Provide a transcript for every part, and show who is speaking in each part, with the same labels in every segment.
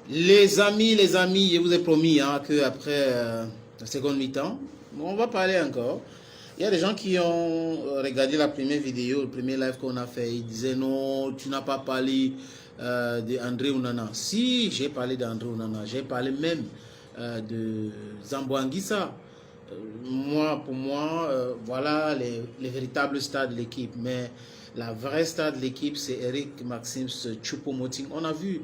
Speaker 1: Les amis, je vous ai promis hein, qu'après la seconde mi-temps, on va parler encore. Il y a des gens qui ont regardé la première vidéo, le premier live qu'on a fait. Ils disaient non, tu n'as pas parlé d'André Onana. Si, j'ai parlé d'André Onana. J'ai parlé même de Zambo Anguissa. Pour moi, voilà les véritables stars de l'équipe. Mais la vraie star de l'équipe, c'est Eric Maxime Choupo-Moting. On a vu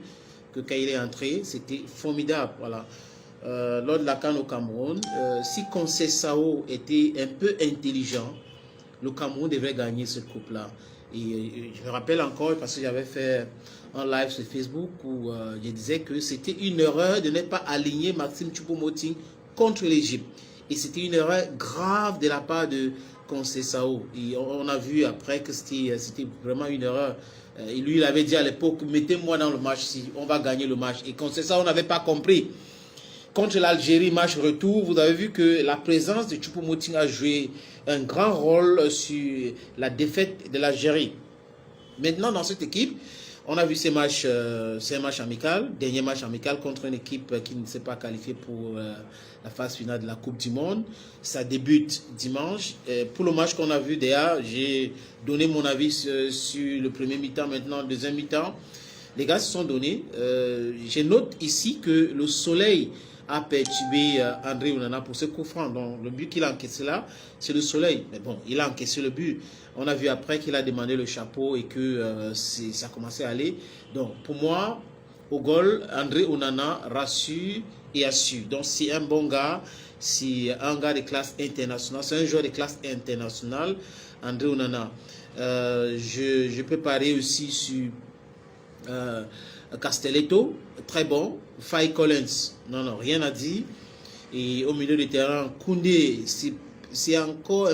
Speaker 1: que quand il est entré, c'était formidable. Voilà. Lors de la CAN au Cameroun, si Conceição était un peu intelligent, le Cameroun devait gagner cette coupe-là. Et je me rappelle encore, parce que j'avais fait un live sur Facebook où je disais que c'était une erreur de ne pas aligner Maxime Choupo-Moting contre l'Égypte. Et c'était une erreur grave de la part de Conceição. Et on a vu après que c'était vraiment une erreur. Et lui, il avait dit à l'époque, mettez-moi dans le match si on va gagner le match. Et Conceição, on n'avait pas compris. Contre l'Algérie, match retour, vous avez vu que la présence de Choupo-Moting a joué un grand rôle sur la défaite de l'Algérie. Maintenant, dans cette équipe, on a vu c'est un match amical, dernier match amical contre une équipe qui ne s'est pas qualifiée pour la phase finale de la Coupe du Monde. Ça débute dimanche. Pour le match qu'on a vu déjà, j'ai donné mon avis sur le premier mi-temps, maintenant le deuxième mi-temps. Les gars se sont donnés. Je note ici que le soleil a perturbé André Onana pour ce coup franc. Donc le but qu'il a encaissé là, c'est le soleil. Mais bon, il a encaissé le but. On a vu après qu'il a demandé le chapeau et que ça a commencé à aller. Donc pour moi, au goal, André Onana rassure et assure. Donc c'est un bon gars, c'est un gars de classe internationale, c'est un joueur de classe internationale, André Onana. Je peux parler aussi sur Castelletto, très bon. Faye Collins, non, rien à dire. Et au milieu du terrain, Koundé, c'est encore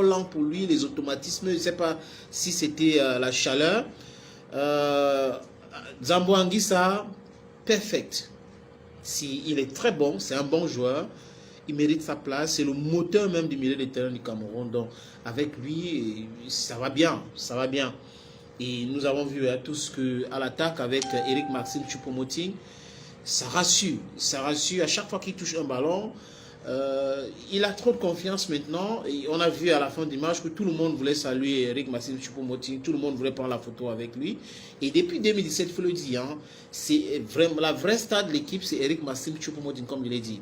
Speaker 1: lent pour lui, les automatismes. Je ne sais pas si c'était la chaleur. Zambo Anguissa, perfect. Il est très bon, c'est un bon joueur. Il mérite sa place. C'est le moteur même du milieu du terrain du Cameroun. Donc, avec lui, ça va bien. Ça va bien. Et nous avons vu tous qu'à l'attaque avec Eric Maxime Choupo-Moting, ça rassure. Ça rassure à chaque fois qu'il touche un ballon. Il a trop de confiance maintenant. Et on a vu à la fin du match que tout le monde voulait saluer Eric Maxime Choupo-Moting. Tout le monde voulait prendre la photo avec lui. Et depuis 2017, il faut le dire, hein, c'est vraiment la vraie star de l'équipe, c'est Eric Maxime Choupo-Moting, comme je l'ai dit.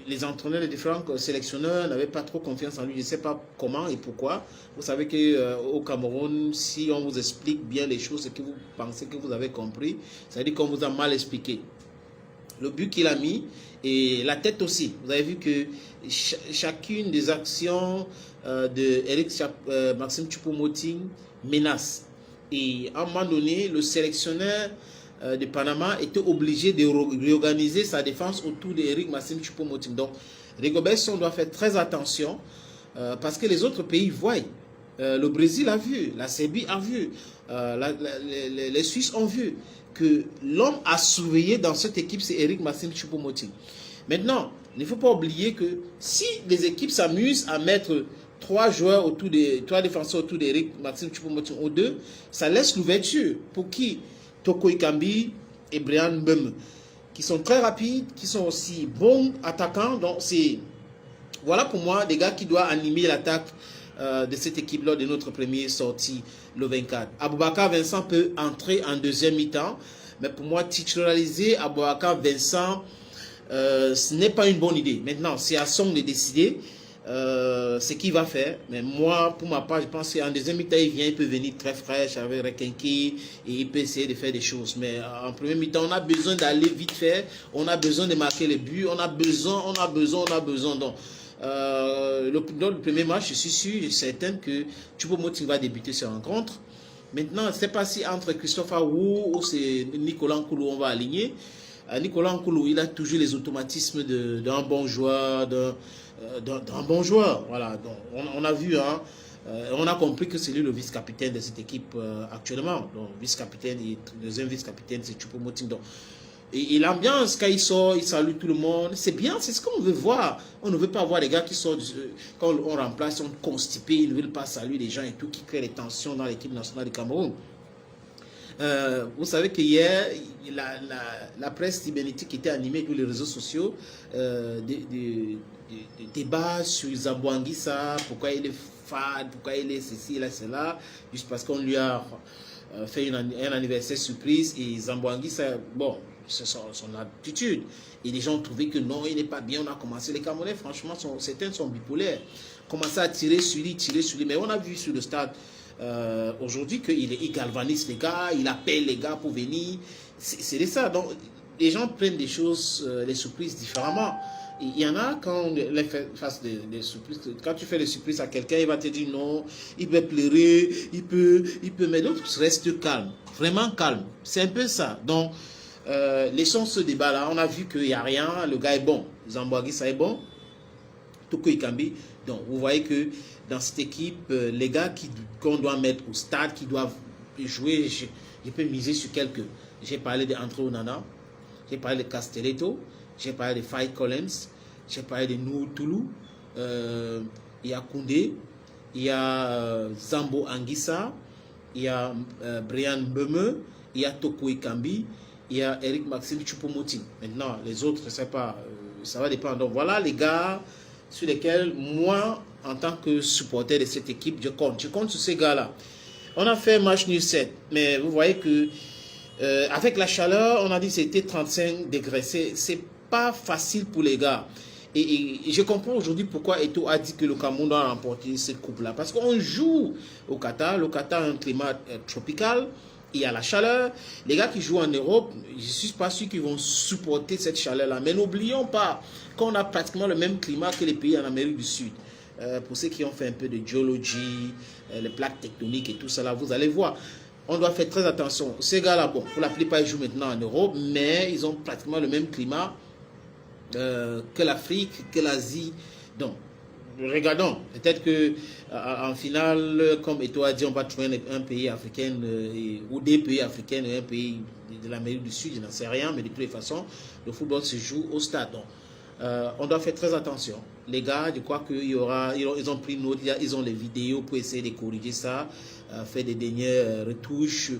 Speaker 1: Les entraîneurs, les différents sélectionneurs n'avaient pas trop confiance en lui. Je ne sais pas comment et pourquoi. Vous savez qu'au Cameroun, si on vous explique bien les choses, et que vous pensez que vous avez compris, ça veut dire qu'on vous a mal expliqué. Le but qu'il a mis et la tête aussi. Vous avez vu que chacune des actions de Eric Maxime Choupo-Moting menace. Et à un moment donné, le sélectionneur de Panama était obligé de réorganiser sa défense autour d'Eric Maxime Choupo-Moting. Donc, Rigobert Song doit faire très attention parce que les autres pays voient. Le Brésil a vu, la Serbie a vu, les Suisses ont vu que l'homme à surveiller dans cette équipe, c'est Eric Maxime Choupo-Moting. Maintenant, il ne faut pas oublier que si les équipes s'amusent à mettre trois défenseurs autour d'Eric Maxime Choupo-Moting ou deux, ça laisse l'ouverture pour qui Toko Ekambi et Brian Mbeume, qui sont très rapides, qui sont aussi bons attaquants. Donc, voilà pour moi des gars qui doivent animer l'attaque de cette équipe lors de notre première sortie le 24. Aboubakar Vincent peut entrer en deuxième mi-temps, mais pour moi, titulariser Aboubakar Vincent, ce n'est pas une bonne idée. Maintenant, c'est à Song de décider ce qu'il va faire. Mais moi, pour ma part, je pense qu'en deuxième mi-temps, il peut venir très fraîche avec Rekenki et il peut essayer de faire des choses. Mais en premier mi-temps, on a besoin d'aller vite faire. On a besoin de marquer les buts. On a besoin. Donc, le premier match, je suis sûr, je suis certain que Choupo-Moting va débuter cette rencontre. Maintenant, je ne sais pas si entre Christophe Awu ou c'est Nicolas Nkoulou on va aligner. Nicolas Nkoulou, il a toujours les automatismes d'un bon joueur, d'un bon joueur. Voilà, donc on a vu, hein, on a compris que c'est lui le vice-capitaine de cette équipe actuellement. Donc, vice-capitaine et deuxième vice-capitaine, c'est Choupo-Moting. Donc, et l'ambiance, quand il sort, il salue tout le monde. C'est bien, c'est ce qu'on veut voir. On ne veut pas voir des gars qui sortent, quand on remplace, sont constipés, ils ne veulent pas saluer les gens et tout, qui créent des tensions dans l'équipe nationale du Cameroun. Vous savez qu'hier, la presse cybernétique était animée tous les réseaux sociaux, des débats sur Zambo Anguissa, pourquoi il est fade, pourquoi il est ceci, là, cela, juste parce qu'on lui a fait un anniversaire surprise et Zambo Anguissa, bon, c'est son attitude. Et les gens ont trouvé que non, il n'est pas bien. On a commencé, les Camerounais, franchement, certains sont bipolaires. Commencé à tirer sur lui, mais on a vu sur le stade aujourd'hui qu'il galvanise les gars, il appelle les gars pour venir. C'est ça. Donc, les gens prennent des choses, les surprises différemment. Il y en a quand on les fait face des surprises. Quand tu fais des surprises à quelqu'un, il va te dire non, il peut pleurer, il peut, mais d'autres restent calmes, vraiment calmes. C'est un peu ça. Donc, laissons ce débat-là. On a vu qu'il n'y a rien. Le gars est bon. Zambo Anguissa est bon. Toko Ekambi. Donc, vous voyez que dans cette équipe, les gars qu'on doit mettre au stade, qui doivent jouer, je peux miser sur quelques. J'ai parlé d'André Onana. J'ai parlé de Castelletto. J'ai parlé de Faye Collins. J'ai parlé de Nou Toulou. Il y a Koundé. Il y a Zambo Anguissa. Il y a Brian Beme. Il y a Toko Ekambi. Il y a Eric Maxime Choupo-Moting. Maintenant, les autres, je ne sais pas, ça va dépendre. Donc voilà les gars sur lesquels moi, en tant que supporter de cette équipe, je compte. Je compte sur ces gars-là. On a fait un match nul 7, mais vous voyez que avec la chaleur, on a dit que c'était 35 degrés. C'est pas facile pour les gars. Et je comprends aujourd'hui pourquoi Eto'o a dit que le Cameroun doit remporter cette coupe-là. Parce qu'on joue au Qatar. Le Qatar a un climat tropical. Il y a la chaleur. Les gars qui jouent en Europe, je ne suis pas sûr qu'ils vont supporter cette chaleur-là. Mais n'oublions pas qu'on a pratiquement le même climat que les pays en Amérique du Sud. Pour ceux qui ont fait un peu de géologie, les plaques tectoniques et tout ça, vous allez voir. On doit faire très attention. Ces gars-là, bon, pour la plupart, ils jouent maintenant en Europe, mais ils ont pratiquement le même climat que l'Afrique, que l'Asie. Donc, regardons, peut-être qu'en finale, comme Eto'o a dit, on va trouver un pays africain ou des pays africains et un pays de l'Amérique du Sud, je n'en sais rien, mais de toutes les façons, le football se joue au stade. Donc, on doit faire très attention. Les gars, je crois qu'ils ont pris note, ils ont les vidéos pour essayer de corriger ça, faire des dernières retouches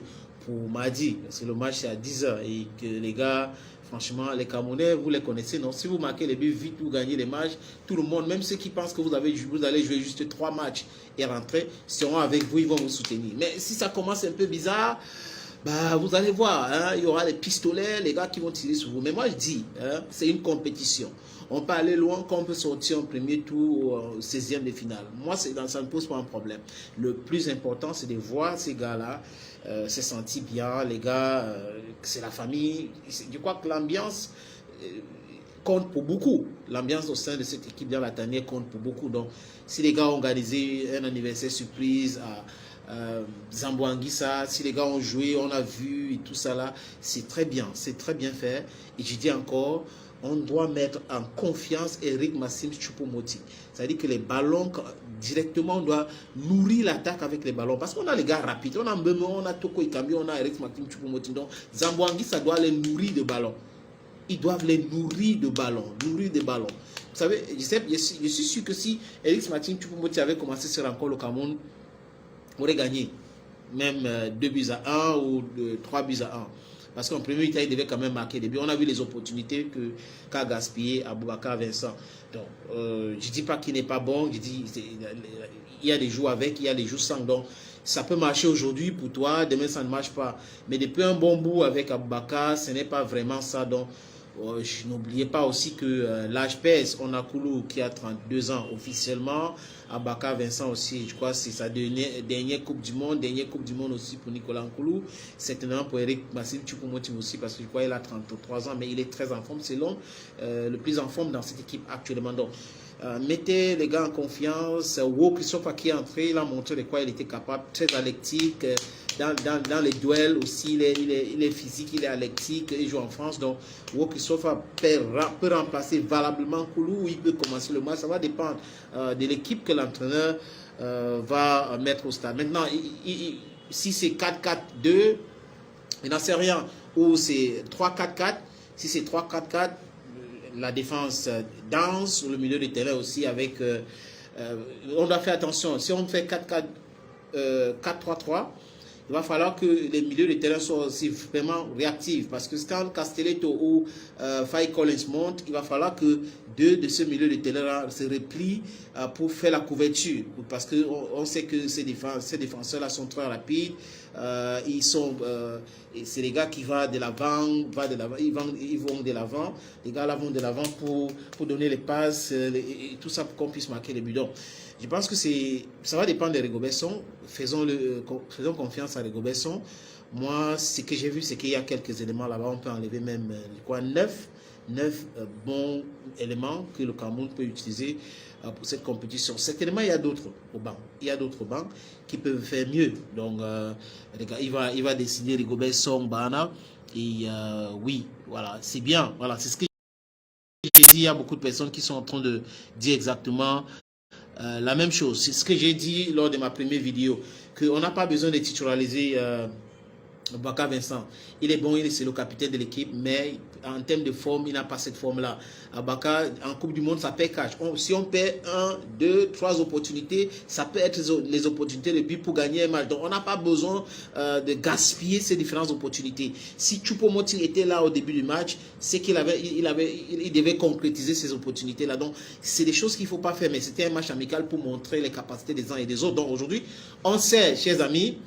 Speaker 1: pour mardi. Parce que le match c'est à 10h et que les gars, franchement, les Camerounais, vous les connaissez, non? Si vous marquez les buts vite, vous gagnez les matchs, tout le monde, même ceux qui pensent que vous allez jouer juste 3 matchs et rentrer, seront avec vous, ils vont vous soutenir. Mais si ça commence un peu bizarre, bah, vous allez voir, hein, il y aura les pistolets, les gars qui vont tirer sur vous. Mais moi, je dis, hein, c'est une compétition. On peut aller loin quand on peut sortir en premier tour au 16e de finale. Moi, ça ne pose pas un problème. Le plus important, c'est de voir ces gars-là se sentir bien. Les gars, c'est la famille. Je crois que l'ambiance compte pour beaucoup. L'ambiance au sein de cette équipe dans la tanière compte pour beaucoup. Donc, si les gars ont organisé un anniversaire surprise à Zambo Anguissa, si les gars ont joué, on a vu et tout ça là, c'est très bien fait. Et je dis encore, on doit mettre en confiance Eric Maxime Choupo-Moting. C'est-à-dire que les ballons, directement, on doit nourrir l'attaque avec les ballons. Parce qu'on a les gars rapides, on a Mbembe, on a Toko Ekambi, on a Eric Maxime Choupo-Moting. Donc, Zambo Anguissa doit les nourrir de ballons. Ils doivent les nourrir de ballons, Vous savez, je suis sûr que si Eric Maxime Choupo-Moting avait commencé cette rencontre au Cameroun, aurait gagné même 2 buts à 1 ou 3 buts à 1. Parce qu'en premier temps, il devait quand même marquer des buts. On a vu les opportunités qu'a gaspillé Aboubakar Vincent. Donc, je ne dis pas qu'il n'est pas bon. Je dis il y a des jours avec, il y a des jours sans. Donc, ça peut marcher aujourd'hui pour toi, demain ça ne marche pas. Mais depuis un bon bout avec Aboubakar, ce n'est pas vraiment ça. Donc, n'oubliez pas aussi que l'âge pèse. On a Koulou qui a 32 ans officiellement. Aboubakar Vincent aussi, je crois que c'est sa dernière Coupe du Monde. Dernière Coupe du Monde aussi pour Nicolas Nkoulou. Certainement pour Eric Maxime Choupo-Moting aussi, parce que je crois qu'il a 33 ans, mais il est très en forme. C'est l'homme le plus en forme dans cette équipe actuellement. Donc, mettez les gars en confiance. Wo Christophe qui est entré, il a montré de quoi il était capable, très athlétique. Dans les duels aussi, il est physique, il est athlétique, il joue en France. Donc, Wo Christophe peut remplacer valablement Koulou, il peut commencer le match. Ça va dépendre de l'équipe que l'entraîneur va mettre au stade. Maintenant, si c'est 4-4-2, il n'en sait rien. Ou c'est 3-4-4, si c'est 3-4-4, la défense danse, le milieu de terrain aussi avec... on doit faire attention. Si on fait 4-3-3, il va falloir que les milieux de terrain soient aussi vraiment réactifs. Parce que quand Castelletto ou Faye Collins montent, il va falloir que deux de ces milieux de terrain se replient pour faire la couverture. Parce qu'on sait que ces défenseurs-là sont très rapides. C'est les gars qui vont de l'avant, ils vont de l'avant. Les gars là vont de l'avant pour donner les passes et tout ça pour qu'on puisse marquer les buts. Donc, je pense que ça va dépendre de Rigobert-Song. Faisons confiance à Rigobert-Song. Moi, ce que j'ai vu, c'est qu'il y a quelques éléments là-bas. On peut enlever même 9 bons éléments que le Cameroun peut utiliser pour cette compétition. Certainement, il y a d'autres au banc. Il y a d'autres bancs qui peuvent faire mieux. Donc, il va décider Rigobert-Song, Bana. Et oui, voilà, c'est bien. Voilà, c'est ce que j'ai dit. Il y a beaucoup de personnes qui sont en train de dire exactement la même chose. C'est ce que j'ai dit lors de ma première vidéo, qu'on n'a pas besoin de titulariser Baka Vincent. Il est bon, c'est le capitaine de l'équipe, mais en termes de forme, il n'a pas cette forme-là. Baka, en Coupe du Monde, ça perd cash. Si on perd 1, 2, 3 opportunités, ça peut être les opportunités de but pour gagner un match. Donc, on n'a pas besoin de gaspiller ces différentes opportunités. Si Choupo-Moting était là au début du match, c'est qu'il devait concrétiser ces opportunités-là. Donc, c'est des choses qu'il ne faut pas faire, mais c'était un match amical pour montrer les capacités des uns et des autres. Donc, aujourd'hui, on sait, chers amis,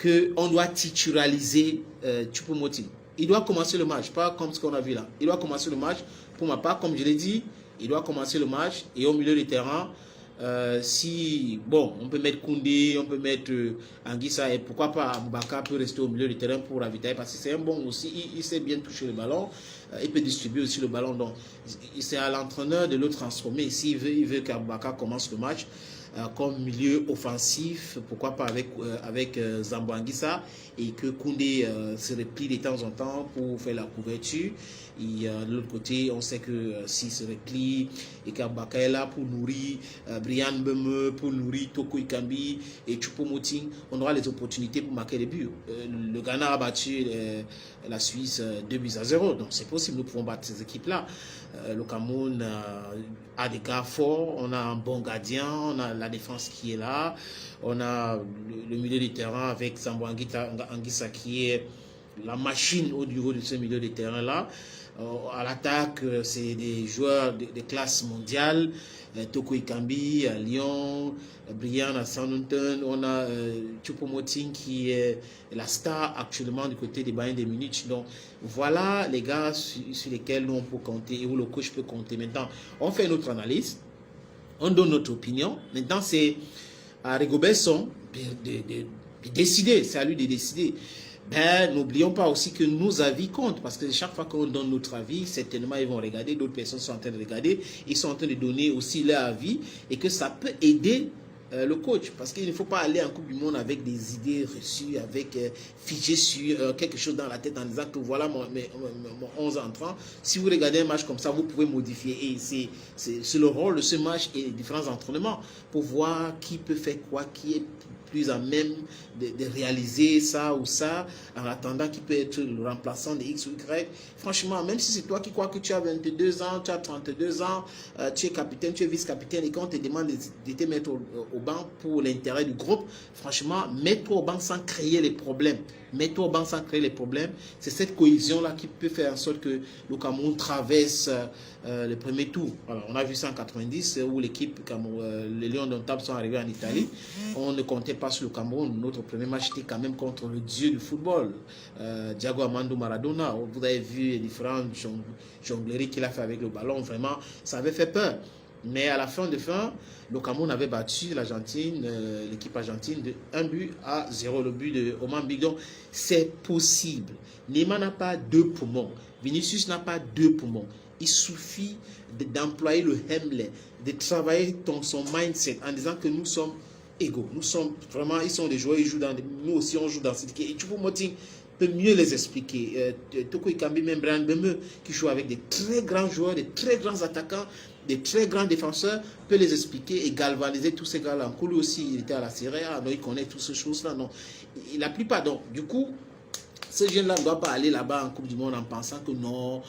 Speaker 1: qu'on doit titulariser Choupo-Moting. Il doit commencer le match, pas comme ce qu'on a vu là. Il doit commencer le match. Pour ma part, comme je l'ai dit, il doit commencer le match. Et au milieu du terrain, on peut mettre Koundé, on peut mettre Anguissa, et pourquoi pas Aboubakar peut rester au milieu du terrain pour ravitailler, parce que c'est un bon aussi, il sait bien toucher le ballon, il peut distribuer aussi le ballon. Donc, c'est à l'entraîneur de le transformer. S'il veut qu'Aboubakar commence le match comme milieu offensif, pourquoi pas avec Zambo Anguissa, et que Koundé se replie de temps en temps pour faire la couverture. Et de l'autre côté, on sait que s'il se replie et qu'Abaka est là pour nourrir Brian Mbeme, pour nourrir Toko Ekambi et Choupo-Moting, on aura les opportunités pour marquer les buts. Le Ghana a battu la Suisse 2-0, donc c'est possible, nous pouvons battre ces équipes-là. Le Cameroun a des gars forts, on a un bon gardien, on a la défense qui est là, on a le milieu du terrain avec Zambo Anguissa qui est la machine au niveau de ce milieu de terrain-là. À l'attaque, c'est des joueurs de classe mondiale. Toko Ekambi à Lyon, Brian à Southampton. On a Choupo-Moting qui est la star actuellement du côté des Bayern de Munich. Donc voilà les gars sur lesquels nous on peut compter et où le coach peut compter. Maintenant, on fait notre analyse, on donne notre opinion. Maintenant, c'est à Rigobert-Song de décider, c'est à lui de décider. Ben, n'oublions pas aussi que nos avis comptent, parce que chaque fois qu'on donne notre avis, certainement ils vont regarder, d'autres personnes sont en train de regarder, ils sont en train de donner aussi leur avis, et que ça peut aider le coach, parce qu'il ne faut pas aller en Coupe du Monde avec des idées reçues, avec figé sur quelque chose dans la tête en disant que voilà mon 11 entrant. Si vous regardez un match comme ça, vous pouvez modifier, et c'est le rôle de ce match et les différents entraînements pour voir qui peut faire quoi, qui est plus à même de réaliser ça ou ça, en attendant qu'il peut être le remplaçant de X ou Y. Franchement, même si c'est toi qui crois que tu as 22 ans, tu as 32 ans, tu es capitaine, tu es vice-capitaine, et qu'on te demande de te mettre au banc pour l'intérêt du groupe, franchement, mets-toi au banc sans créer les problèmes. Mets-toi au banc sans créer les problèmes. C'est cette cohésion-là qui peut faire en sorte que le Cameroun traverse le premier tour. Alors, on a vu ça en 90 où l'équipe, les Lions d'Ontable sont arrivés en Italie. On ne comptait pas sur le Cameroun. Notre premier match était quand même contre le dieu du football, Diego Armando Maradona. Vous avez vu les différentes jongleries qu'il a fait avec le ballon. Vraiment, ça avait fait peur. Mais à la fin, le Cameroun avait battu l'Argentine, l'équipe argentine, de 1-0, le but de Oman Big. Donc, c'est possible. Neymar n'a pas 2 poumons. Vinicius n'a pas 2 poumons. Il suffit d'employer le Hemler, de travailler son mindset en disant que nous sommes égaux. Nous sommes vraiment, ils sont des joueurs, ils jouent nous aussi on joue dans cette équipe. Et Choupo-Moting peut mieux les expliquer. Toko Ekambi, même Brian Mbeme, qui joue avec des très grands joueurs, des très grands attaquants, des très grands défenseurs, peut les expliquer et galvaniser tous ces gars-là. Koulou aussi, il était à la Serie A, donc il connaît toutes ces choses-là. La plupart, donc, du coup, Ce jeune-là ne doit pas aller là-bas en Coupe du Monde en pensant que non,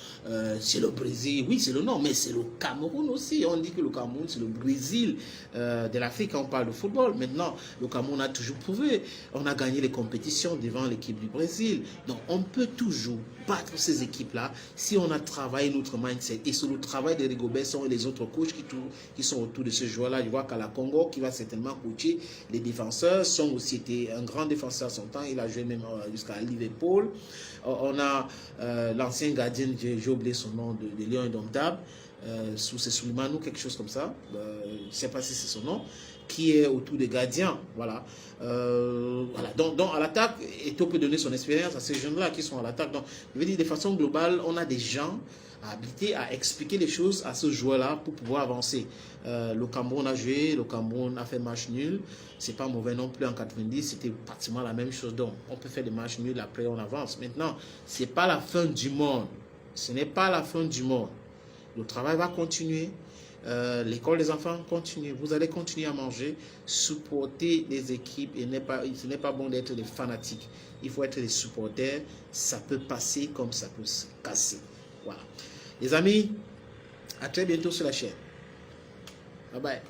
Speaker 1: c'est le Brésil. Oui, c'est le nom, mais c'est le Cameroun aussi. On dit que le Cameroun, c'est le Brésil de l'Afrique quand on parle de football. Maintenant, le Cameroun a toujours prouvé. On a gagné les compétitions devant l'équipe du Brésil. Donc, on peut toujours battre ces équipes-là si on a travaillé notre mindset. Et sur le travail de Rigobert sont les autres coachs qui sont autour de ce joueur-là. Je vois qu'à la Congo, qui va certainement coacher les défenseurs, sont aussi été un grand défenseur à son temps. Il a joué même jusqu'à Liverpool. On a l'ancien gardien, j'ai oublié son nom, de Lyon Indomptable, c'est Soulimanou, quelque chose comme ça. Je ne sais pas si c'est son nom, qui est autour des gardiens. Voilà. Voilà. Donc, à l'attaque, Eto'o peut donner son expérience à ces jeunes-là qui sont à l'attaque. Donc, je veux dire, de façon globale, on a des gens habilités à expliquer les choses à ce joueur-là pour pouvoir avancer. Le Cameroun a joué, le Cameroun a fait match nul. C'est pas mauvais non plus en 90, c'était pratiquement la même chose. Donc, on peut faire des matchs nuls, après on avance. Maintenant, c'est pas la fin du monde. Ce n'est pas la fin du monde. Le travail va continuer. L'école des enfants continue. Vous allez continuer à manger, supporter les équipes. Et ce n'est pas bon d'être des fanatiques. Il faut être des supporters. Ça peut passer comme ça peut se casser. Voilà. Les amis, à très bientôt sur la chaîne. Bye bye.